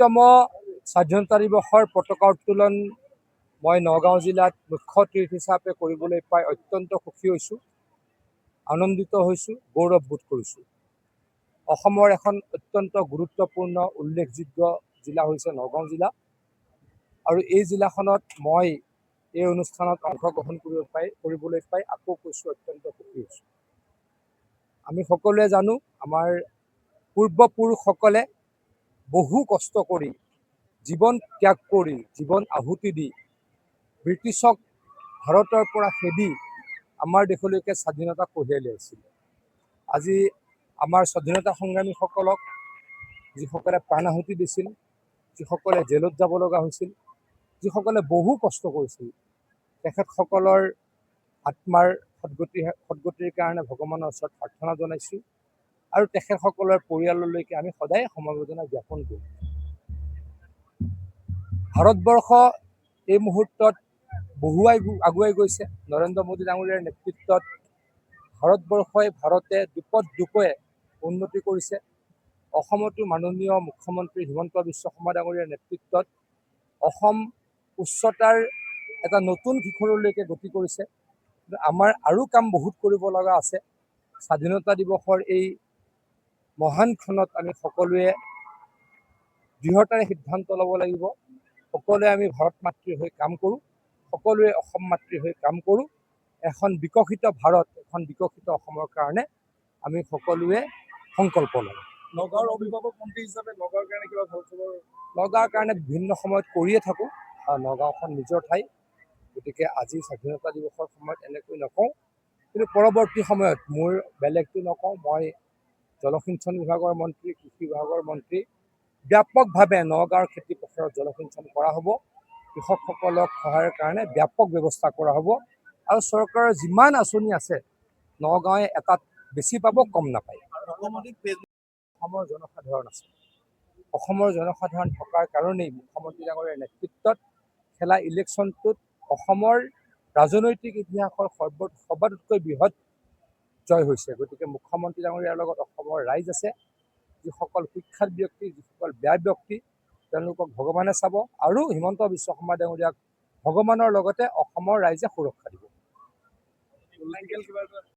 ৬৫তম স্বাধীনতা দিৱসৰ পতাকা উত্তোলন মই নগাঁও জিলাত মুখ্য তীৰ্থ হিচাপে কৰিবলৈ পাই অত্যন্ত সুখী হৈছোঁ, আনন্দিত হৈছোঁ, গৌৰৱবোধ কৰিছোঁ। অসমৰ এখন অত্যন্ত গুৰুত্বপূৰ্ণ উল্লেখযোগ্য জিলা হৈছে নগাঁও জিলা, আৰু এই জিলাখনত মই এই অনুষ্ঠানত অংশগ্ৰহণ কৰিবলৈ পাই আকৌ কৈছোঁ অত্যন্ত সুখী হৈছোঁ। আমি সকলোৱে জানো আমাৰ পূৰ্বপুৰুষসকলে বহু কষ্ট কৰি, জীৱন ত্যাগ কৰি, জীৱন আহুতি দি ব্ৰিটিছক ভাৰতৰ পৰা খেদি আমাৰ দেশলৈকে স্বাধীনতা কঢ়িয়াই লৈ আহিছিল। আজি আমাৰ স্বাধীনতা সংগ্ৰামীসকলক যিসকলে প্ৰাণ আহুতি দিছিল, যিসকলে জেলত যাব লগা হৈছিল, যিসকলে বহু কষ্ট কৰিছিল, তেখেতসকলৰ আত্মাৰ সদ্গতিৰ কাৰণে ভগৱানৰ ওচৰত প্ৰাৰ্থনা জনাইছোঁ, আৰু তেখেতসকলৰ পৰিয়াললৈকে আমি সদায় সমবেদনা জ্ঞাপন কৰোঁ। ভাৰতবৰ্ষ এই মুহূৰ্তত আগুৱাই গৈছে। নৰেন্দ্ৰ মোদী ডাঙৰীয়াৰ নেতৃত্বত ভাৰতে দুপে উন্নতি কৰিছে। অসমতো মাননীয় মুখ্যমন্ত্ৰী হিমন্ত বিশ্ব শৰ্মা ডাঙৰীয়াৰ নেতৃত্বত অসম উচ্চতাৰ এটা নতুন শিখৰলৈকে গতি কৰিছে। আমাৰ আৰু কাম বহুত কৰিব লগা আছে। স্বাধীনতা দিৱসৰ এই মহান ক্ষণত আমি সকলোৱে দৃঢ়তাৰে সিদ্ধান্ত ল'ব লাগিব। সকলোৱে আমি ভাৰত মাতৃৰ হৈ কাম কৰোঁ, সকলোৱে অসম মাতৃৰ হৈ কাম কৰোঁ। এখন বিকশিত ভাৰত, এখন বিকশিত অসমৰ কাৰণে আমি সকলোৱে সংকল্প লওঁ। নগাঁৱৰ অভিভাৱক মন্ত্ৰী হিচাপে নগাঁৱৰ কাৰণে কিবা ভাল খবৰ? নগাঁৱৰ কাৰণে বিভিন্ন সময়ত কৰিয়ে থাকোঁ। নগাঁওখন নিজৰ ঠাই, গতিকে আজি স্বাধীনতা দিৱসৰ সময়ত এনেকৈ নকওঁ, কিন্তু পৰৱৰ্তী সময়ত মোৰ বেলেগটো নকওঁ। মই জলসিঞ্চন বিভাগৰ মন্ত্ৰী, কৃষি বিভাগৰ মন্ত্ৰী, ব্যাপকভাৱে নগাঁৱৰ খেতি পথাৰত জলসিঞ্চন কৰা হ'ব, কৃষকসকলক সহায়ৰ কাৰণে ব্যাপক ব্যৱস্থা কৰা হ'ব, আৰু চৰকাৰৰ যিমান আঁচনি আছে নগাঁৱে এটাত বেছি পাব, কম নাপায়। অসমৰ জনসাধাৰণ আছে। অসমৰ জনসাধাৰণ থকাৰ কাৰণেই মুখ্যমন্ত্ৰী ডাঙৰীয়াৰ নেতৃত্বত খেলা ইলেকশ্যনটোত অসমৰ ৰাজনৈতিক ইতিহাসৰ সৰ্বাতোতকৈ বৃহৎ জয় হৈছে। গতিকে মুখ্যমন্ত্ৰী ডাঙৰীয়াৰ লগত অসমৰ ৰাইজ আছে। যিসকল কুখ্যাত ব্যক্তি, যিসকল বেয়া ব্যক্তি, তেওঁলোকক ভগৱানে চাব, আৰু হিমন্ত বিশ্ব শৰ্মা ডাঙৰীয়াক ভগৱানৰ লগতে অসমৰ ৰাইজে সুৰক্ষা দিব।